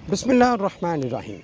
बिस्मिल्लाहिर्रहमानिर्रहीम।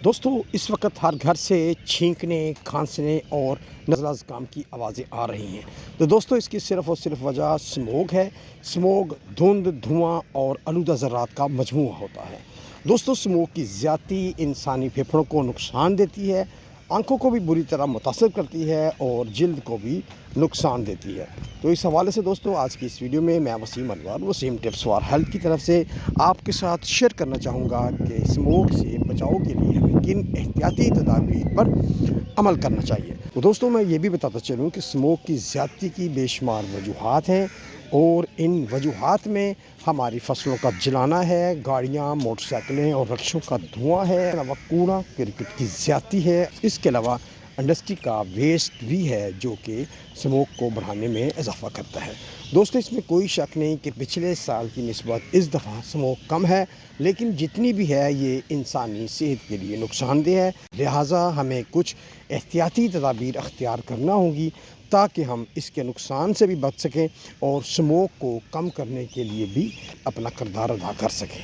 दोस्तों, इस वक्त हर घर से छींकने, खांसने और नज़ला ज़ुकाम की आवाज़ें आ रही हैं। तो दोस्तों, इसकी सिर्फ़ और सिर्फ वजह स्मोक है। स्मोक धुंध, धुआं और आलूदा ज़रात का मजमूआ होता है। दोस्तों, स्मोक की ज़्यादती इंसानी फेफड़ों को नुकसान देती है, आंखों को भी बुरी तरह मुतासर करती है और जल्द को भी नुकसान देती है। तो इस हवाले से दोस्तों, आज की इस वीडियो में मैं Waseem Anwar, Waseem tips for health की तरफ से आपके साथ शेयर करना चाहूँगा कि स्मोक से बचाव के लिए हमें किन एहतियाती तदाबीर पर अमल करना चाहिए। तो दोस्तों, मैं ये भी बताता चलूँ कि स्मोक की ज़्यादती की बेशुमार वजूहात हैं और इन वजूहात में हमारी फसलों का जलाना है, गाड़ियाँ, मोटरसाइकिलें और रिक्शों का धुआं है, अलावा कूड़ा करकट की ज़्यादती है। इसके अलावा इंडस्ट्री का वेस्ट भी है जो कि स्मोक को बढ़ाने में इजाफ़ा करता है। दोस्तों, इसमें कोई शक नहीं कि पिछले साल की निस्बत इस दफ़ा स्मोक कम है, लेकिन जितनी भी है ये इंसानी सेहत के लिए नुकसानदेह है। लिहाजा हमें कुछ एहतियाती तदाबीर अख्तियार करना होगी ताकि हम इसके नुकसान से भी बच सकें और स्मोक को कम करने के लिए भी अपना किरदार अदा कर सकें।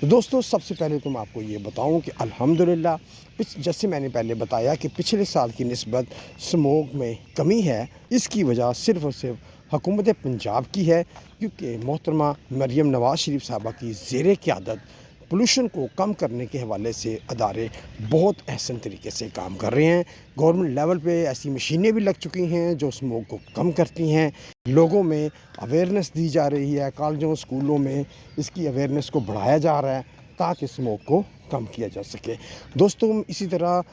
तो दोस्तों, सबसे पहले तो मैं आपको ये बताऊं कि अल्हम्दुलिल्लाह, जैसे मैंने पहले बताया कि पिछले साल की निस्बत स्मोक में कमी है। इसकी वजह सिर्फ़ और सिर्फ हुकूमत पंजाब की है, क्योंकि मोहतरमा मरियम नवाज़ शरीफ साहबा की ज़ेर क़यादत पोल्यूशन को कम करने के हवाले से अदारे बहुत अहसन तरीके से काम कर रहे हैं। गवर्नमेंट लेवल पे ऐसी मशीनें भी लग चुकी हैं जो स्मोक को कम करती हैं। लोगों में अवेयरनेस दी जा रही है, कॉलेजों स्कूलों में इसकी अवेयरनेस को बढ़ाया जा रहा है ताकि स्मोक को कम किया जा सके। दोस्तों, इसी तरह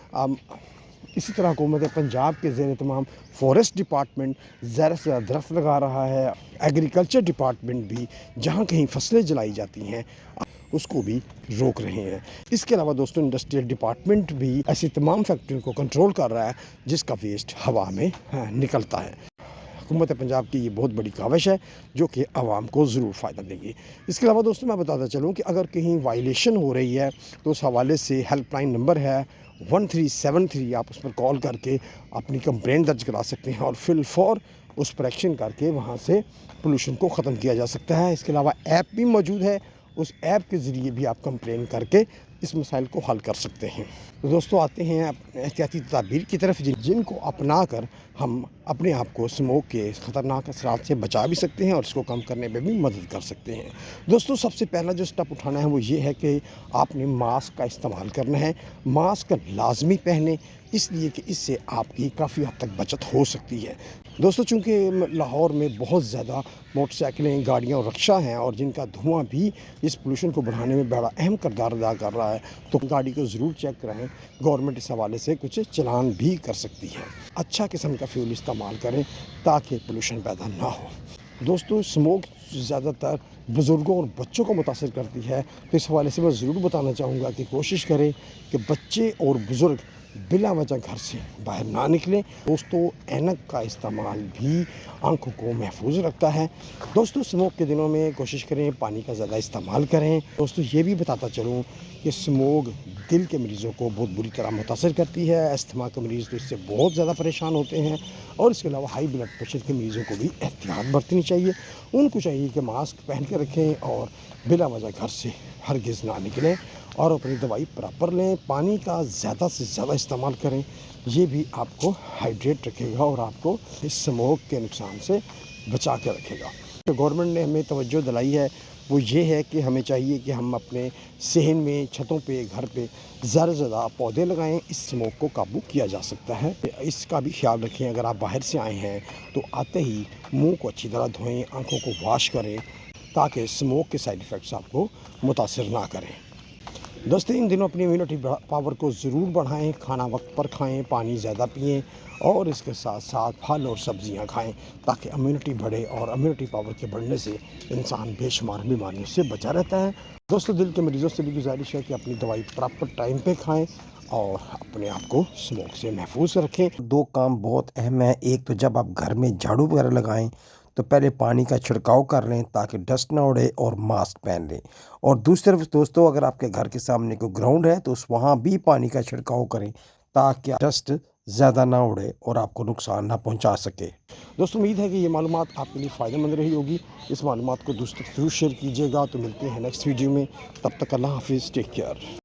हुकूमत पंजाब के ज़ेर तमाम फॉरेस्ट डिपार्टमेंट ज़्यादा से ज़्यादा दरख्त लगा रहा है। एग्रीकल्चर डिपार्टमेंट भी जहाँ कहीं फसलें जलाई जाती हैं उसको भी रोक रहे हैं। इसके अलावा दोस्तों, इंडस्ट्रियल डिपार्टमेंट भी ऐसी तमाम फैक्ट्रियों को कंट्रोल कर रहा है जिसका वेस्ट हवा में निकलता है। हुकूमत पंजाब की ये बहुत बड़ी काविश है जो कि आवाम को ज़रूर फ़ायदा देगी। इसके अलावा दोस्तों, मैं बताता चलूँ कि अगर कहीं वायलेशन हो रही है तो उस हवाले से हेल्पलाइन नंबर है 1373। आप उस पर कॉल करके अपनी कंप्लेंट दर्ज करा सकते हैं और फिल फॉर उस पर एक्शन करके वहाँ से पोल्यूशन को ख़त्म किया जा सकता है। इसके अलावा ऐप भी मौजूद है, उस ऐप के ज़रिए भी आप कंप्लेन करके इस मसाइल को हल कर सकते हैं। तो दोस्तों, आते हैं एहतियाती तदाबीर की तरफ जिनको अपना कर हम अपने आप को स्मोक के ख़तरनाक असरात से बचा भी सकते हैं और इसको कम करने में भी मदद कर सकते हैं। दोस्तों, सबसे पहला जो स्टेप उठाना है वो ये है कि आपने मास्क का इस्तेमाल करना है। मास्क लाजमी पहने, इसलिए कि इससे आपकी काफ़ी हद तक बचत हो सकती है। दोस्तों, चूँकि लाहौर में बहुत ज़्यादा मोटरसाइकिलें, गाड़ियाँ और रिक्शा हैं और जिनका धुआं भी इस पोल्यूशन को बढ़ाने में बड़ा अहम किरदार अदा कर रहा है, तो गाड़ी को ज़रूर चेक कराएँ। गवर्नमेंट इस हवाले से कुछ चलान भी कर सकती है। अच्छा किस्म का फ्यूल इस्तेमाल करें ताकि पोल्यूशन पैदा ना हो। दोस्तों, स्मोक ज़्यादातर बुज़ुर्गों और बच्चों को मुतासिर करती है, तो इस हवाले से मैं ज़रूर बताना चाहूँगा कि कोशिश करें कि बच्चे और बुज़ुर्ग बिला वजह घर से बाहर ना निकलें। दोस्तों, ऐनक का इस्तेमाल भी आंखों को महफूज रखता है। दोस्तों, स्मोक के दिनों में कोशिश करें पानी का ज़्यादा इस्तेमाल करें। दोस्तों, ये भी बताता चलूँ कि स्मोक दिल के मरीज़ों को बहुत बुरी तरह मुतासर करती है। अस्थमा के मरीज़ तो इससे बहुत ज़्यादा परेशान होते हैं और इसके अलावा हाई ब्लड प्रेशर के मरीज़ों को भी एहतियात बरतनी चाहिए। उनको चाहिए कि मास्क पहन के रखें और बिला वजह घर से हरगिज़ ना निकलें और अपनी दवाई प्रॉपर लें। पानी का ज़्यादा से ज़्यादा इस्तेमाल करें, ये भी आपको हाइड्रेट रखेगा और आपको इस स्मोक के नुकसान से बचा के रखेगा। जो गवर्नमेंट ने हमें तवज्जो दिलाई है वो ये है कि हमें चाहिए कि हम अपने सहन में, छतों पे, घर पे ज़्यादा से ज़्यादा पौधे लगाएं। इस स्मोक को काबू किया जा सकता है। इसका भी ख्याल रखें, अगर आप बाहर से आए हैं तो आते ही मुंह को अच्छी तरह धोएं, आंखों को वॉश करें ताकि स्मोक के साइड इफ़ेक्ट्स आपको मुतासिर ना करें। दोस्तों, इन दिनों अपनी इम्यूनिटी पावर को ज़रूर बढ़ाएं। खाना वक्त पर खाएं, पानी ज़्यादा पिएं और इसके साथ साथ फल और सब्जियां खाएं ताकि इम्यूनिटी बढ़े और इम्यूनिटी पावर के बढ़ने से इंसान बेशुमार बीमारियों से बचा रहता है। दोस्तों, दिल के मरीज़ों से भी गुजारिश है कि अपनी दवाई प्रॉपर टाइम पे खाएं और अपने आप को स्मोक से महफूज रखें। दो काम बहुत अहम है। एक तो जब आप घर में झाड़ू वगैरह लगाएं तो पहले पानी का छिड़काव कर लें ताकि डस्ट ना उड़े और मास्क पहन लें। और दूसरी तरफ दोस्तों, अगर आपके घर के सामने कोई ग्राउंड है तो उस वहाँ भी पानी का छिड़काव करें ताकि डस्ट ज़्यादा ना उड़े और आपको नुकसान ना पहुंचा सके। दोस्तों उम्मीद है कि ये मालूमात आपके लिए फ़ायदेमंद रही होगी। इस मालूमात को दोस्तों ज़रूर शेयर कीजिएगा। तो मिलते हैं नेक्स्ट वीडियो में, तब तक अल्लाह हाफिज़, टेक केयर।